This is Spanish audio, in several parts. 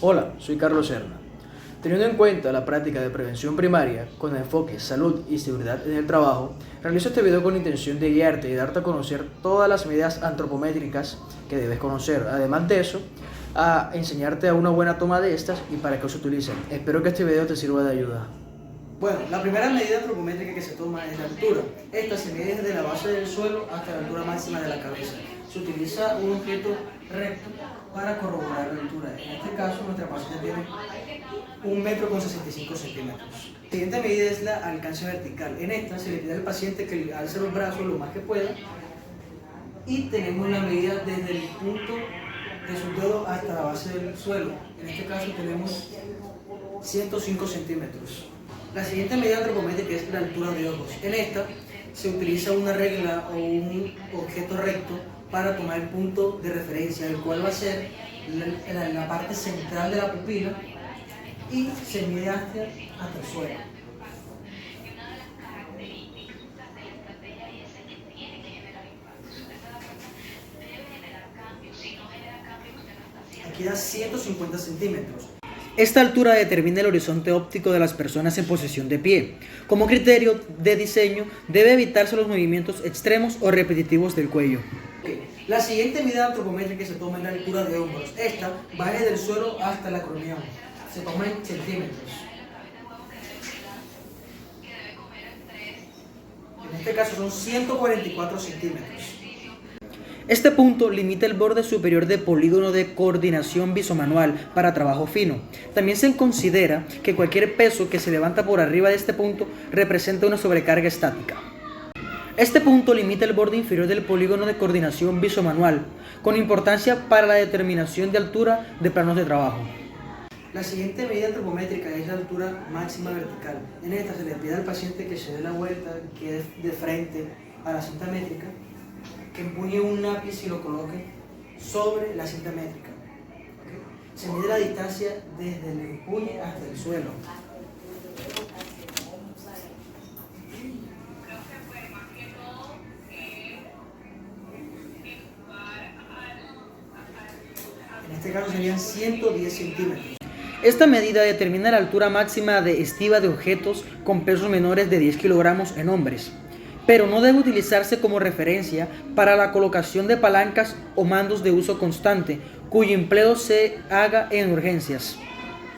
Hola, soy Carlos Serna. Teniendo en cuenta la práctica de prevención primaria con enfoque salud y seguridad en el trabajo, realizo este video con la intención de guiarte y darte a conocer todas las medidas antropométricas que debes conocer. Además de eso, a enseñarte a una buena toma de estas y para qué se utilizan. Espero que este video te sirva de ayuda. Bueno, la primera medida antropométrica que se toma es la altura. Esta se mide desde la base del suelo hasta la altura máxima de la cabeza. Se utiliza un objeto recto para corroborar la altura. En este caso, nuestra paciente tiene 1,65 m. La siguiente medida es la alcance vertical. En esta se le pide al paciente que alce los brazos lo más que pueda y tenemos la medida desde el punto de su dedo hasta la base del suelo. En este caso tenemos 105 centímetros. La siguiente medida antropométrica es la altura de ojos. En esta se utiliza una regla o un objeto recto para tomar el punto de referencia, el cual va a ser la parte central de la pupila y se mide hasta el suelo. Aquí da 150 centímetros. Esta altura determina el horizonte óptico de las personas en posición de pie. Como criterio de diseño, debe evitarse los movimientos extremos o repetitivos del cuello. La siguiente medida antropométrica se toma en la altura de hombros. Esta va desde el suelo hasta la cronea. Se toma en centímetros. En este caso son 144 centímetros. Este punto limita el borde superior del polígono de coordinación visomanual para trabajo fino. También se considera que cualquier peso que se levanta por arriba de este punto representa una sobrecarga estática. Este punto limita el borde inferior del polígono de coordinación visomanual, con importancia para la determinación de altura de planos de trabajo. La siguiente medida antropométrica es la altura máxima vertical. En esta se le pide al paciente que se dé la vuelta, que quede de frente a la cinta métrica, que empuñe un lápiz y lo coloque sobre la cinta métrica. Se mide la distancia desde el empuñe hasta el suelo. En este caso serían 110 centímetros. Esta medida determina la altura máxima de estiba de objetos con pesos menores de 10 kilogramos en hombres, pero no debe utilizarse como referencia para la colocación de palancas o mandos de uso constante, cuyo empleo se haga en urgencias.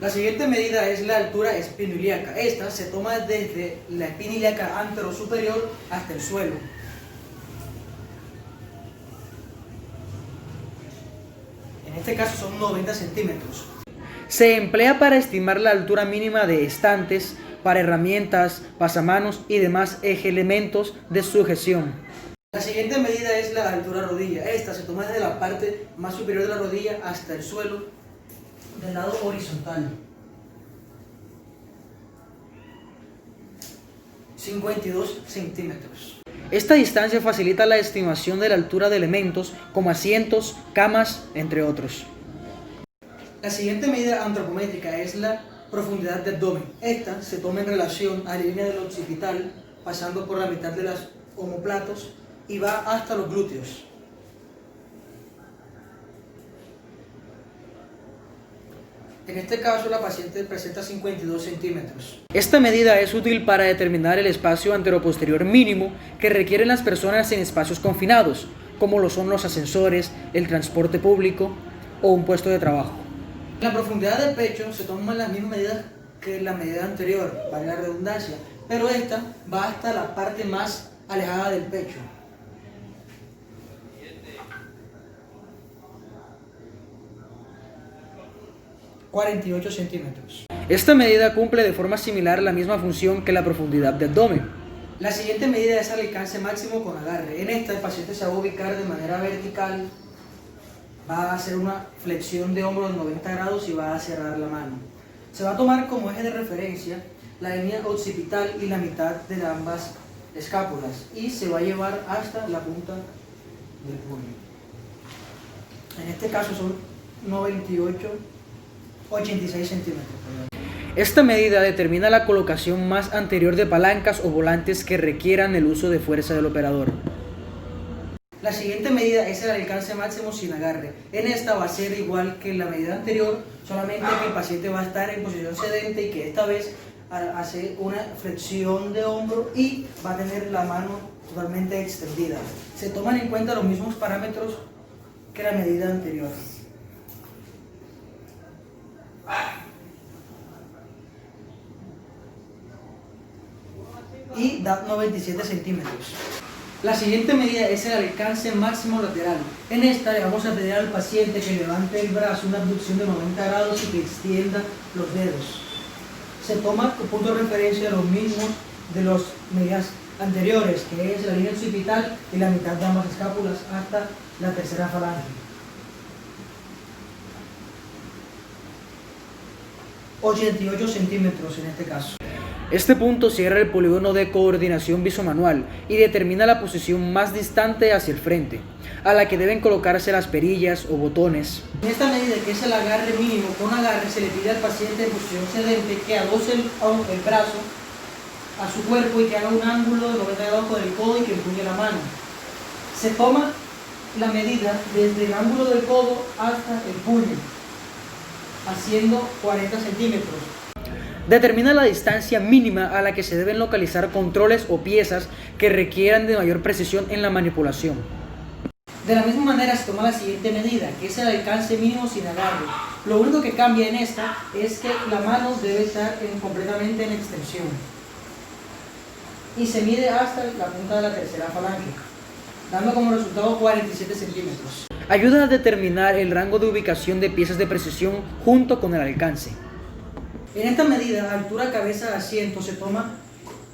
La siguiente medida es la altura espinoilíaca. Esta se toma desde la espina ilíaca anterosuperior hasta el suelo. En este caso son 90 centímetros. Se emplea para estimar la altura mínima de estantes, para herramientas, pasamanos y demás elementos de sujeción. La siguiente medida es la altura rodilla. Esta se toma desde la parte más superior de la rodilla hasta el suelo del lado horizontal. 52 centímetros. Esta distancia facilita la estimación de la altura de elementos como asientos, camas, entre otros. La siguiente medida antropométrica es la profundidad de abdomen. Esta se toma en relación a la línea del occipital, pasando por la mitad de los omóplatos y va hasta los glúteos. En este caso la paciente presenta 52 centímetros. Esta medida es útil para determinar el espacio anteroposterior mínimo que requieren las personas en espacios confinados, como lo son los ascensores, el transporte público o un puesto de trabajo. En la profundidad del pecho se toman las mismas medidas que la medida anterior, vale la redundancia, pero esta va hasta la parte más alejada del pecho. ...48 centímetros. Esta medida cumple de forma similar la misma función que la profundidad de abdomen. La siguiente medida es el alcance máximo con agarre. En esta el paciente se va a ubicar de manera vertical, va a hacer una flexión de hombros de 90 grados y va a cerrar la mano. Se va a tomar como eje de referencia la línea occipital y la mitad de ambas escápulas y se va a llevar hasta la punta del puño. En este caso son 86 centímetros. Esta medida determina la colocación más anterior de palancas o volantes que requieran el uso de fuerza del operador. La siguiente medida es el alcance máximo sin agarre. En esta va a ser igual que la medida anterior, solamente que el paciente va a estar en posición sedente y que esta vez hace una flexión de hombro y va a tener la mano totalmente extendida. Se toman en cuenta los mismos parámetros que la medida anterior. Y da 97 centímetros. La siguiente medida es el alcance máximo lateral. En esta le vamos a pedir al paciente que levante el brazo, una abducción de 90 grados y que extienda los dedos. Se toma como punto de referencia los mismos de las medidas anteriores, que es la línea occipital y la mitad de ambas escápulas hasta la tercera falange. ...88 centímetros en este caso. Este punto cierra el polígono de coordinación visomanual y determina la posición más distante hacia el frente, a la que deben colocarse las perillas o botones. En esta medida, que es el agarre mínimo con agarre, se le pide al paciente en posición sedente que adose el brazo a su cuerpo y que haga un ángulo de 90 grados con el codo y que empuñe la mano. Se toma la medida desde el ángulo del codo hasta el puño, haciendo 40 centímetros. Determina la distancia mínima a la que se deben localizar controles o piezas que requieran de mayor precisión en la manipulación. De la misma manera se toma la siguiente medida, que es el alcance mínimo sin agarre. Lo único que cambia en esta es que la mano debe estar completamente en extensión. Y se mide hasta la punta de la tercera falange, dando como resultado 47 centímetros. Ayuda a determinar el rango de ubicación de piezas de precisión junto con el alcance. En esta medida, altura cabeza-asiento, se toma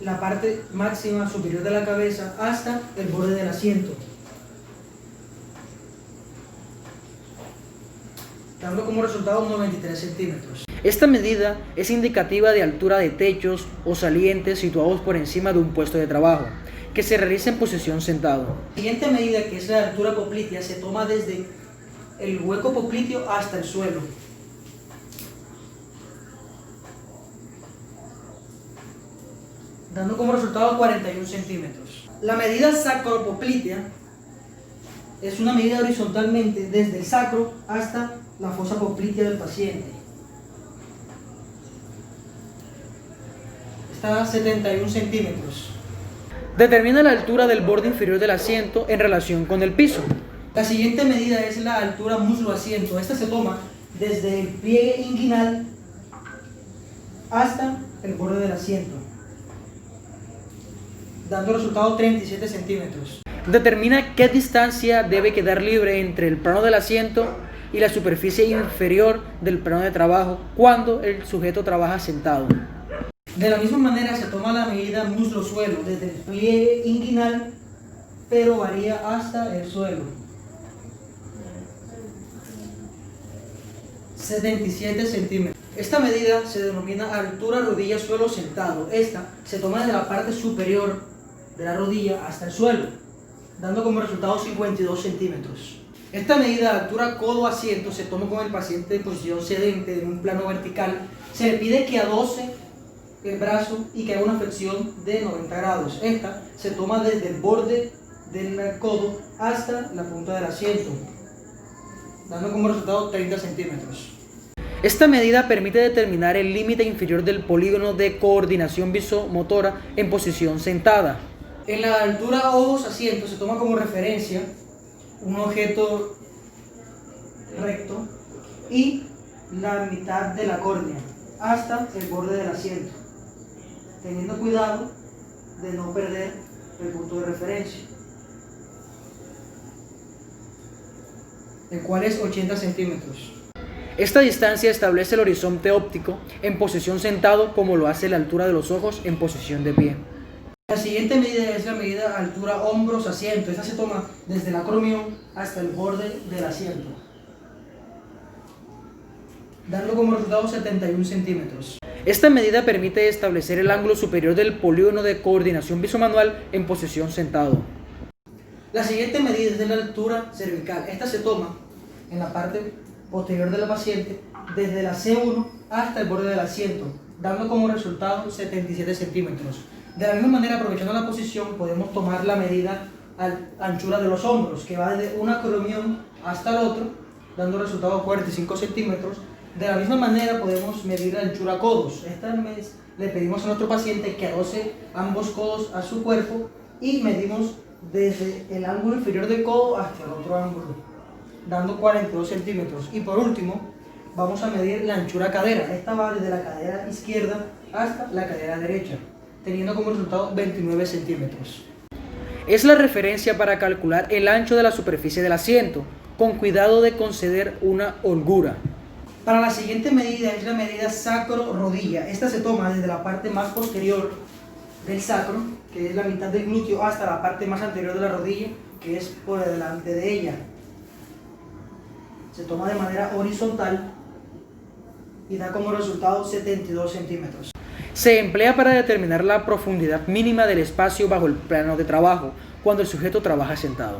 la parte máxima superior de la cabeza hasta el borde del asiento, dando como resultado 93 centímetros. Esta medida es indicativa de altura de techos o salientes situados por encima de un puesto de trabajo, que se realiza en posición sentado. La siguiente medida, que es la altura poplitea, se toma desde el hueco popliteo hasta el suelo. Dando como resultado 41 centímetros. La medida sacropoplitea es una medida horizontalmente desde el sacro hasta la fosa poplitea del paciente. Está a 71 centímetros. Determina la altura del borde inferior del asiento en relación con el piso. La siguiente medida es la altura muslo-asiento. Esta se toma desde el pliegue inguinal hasta el borde del asiento, dando resultado 37 centímetros. Determina qué distancia debe quedar libre entre el plano del asiento y la superficie inferior del plano de trabajo cuando el sujeto trabaja sentado. De la misma manera se toma la medida muslo-suelo desde el pliegue inguinal, pero varía hasta el suelo. 77 centímetros. Esta medida se denomina altura rodilla-suelo sentado. Esta se toma desde la parte superior de la rodilla hasta el suelo, dando como resultado 52 centímetros. Esta medida de altura codo-asiento se toma con el paciente en posición sedente en un plano vertical. Se le pide que adose el brazo y que haga una flexión de 90 grados. Esta se toma desde el borde del codo hasta la punta del asiento, dando como resultado 30 centímetros. Esta medida permite determinar el límite inferior del polígono de coordinación visomotora en posición sentada. En la altura ojos-asiento se toma como referencia un objeto recto y la mitad de la córnea hasta el borde del asiento, teniendo cuidado de no perder el punto de referencia, el cual es 80 centímetros. Esta distancia establece el horizonte óptico en posición sentado como lo hace la altura de los ojos en posición de pie. La siguiente medida es la medida altura hombros-asiento. Esta se toma desde el acromión hasta el borde del asiento, dando como resultado 71 centímetros. Esta medida permite establecer el ángulo superior del polígono de coordinación visomanual en posición sentado. La siguiente medida es de la altura cervical. Esta se toma en la parte posterior del paciente desde la C1 hasta el borde del asiento, dando como resultado 77 centímetros. De la misma manera, aprovechando la posición, podemos tomar la medida anchura de los hombros, que va desde un acromión hasta el otro, dando resultados 45 centímetros. De la misma manera podemos medir la anchura codos. Esta vez le pedimos a nuestro paciente que adoce ambos codos a su cuerpo y medimos desde el ángulo inferior del codo hasta el otro ángulo, dando 42 centímetros. Y por último, vamos a medir la anchura cadera. Esta va desde la cadera izquierda hasta la cadera derecha, teniendo como resultado 29 centímetros. Es la referencia para calcular el ancho de la superficie del asiento, con cuidado de conceder una holgura. Para la siguiente medida es la medida sacro-rodilla. Esta se toma desde la parte más posterior del sacro, que es la mitad del glúteo, hasta la parte más anterior de la rodilla, que es por delante de ella. Se toma de manera horizontal y da como resultado 72 centímetros. Se emplea para determinar la profundidad mínima del espacio bajo el plano de trabajo, cuando el sujeto trabaja sentado.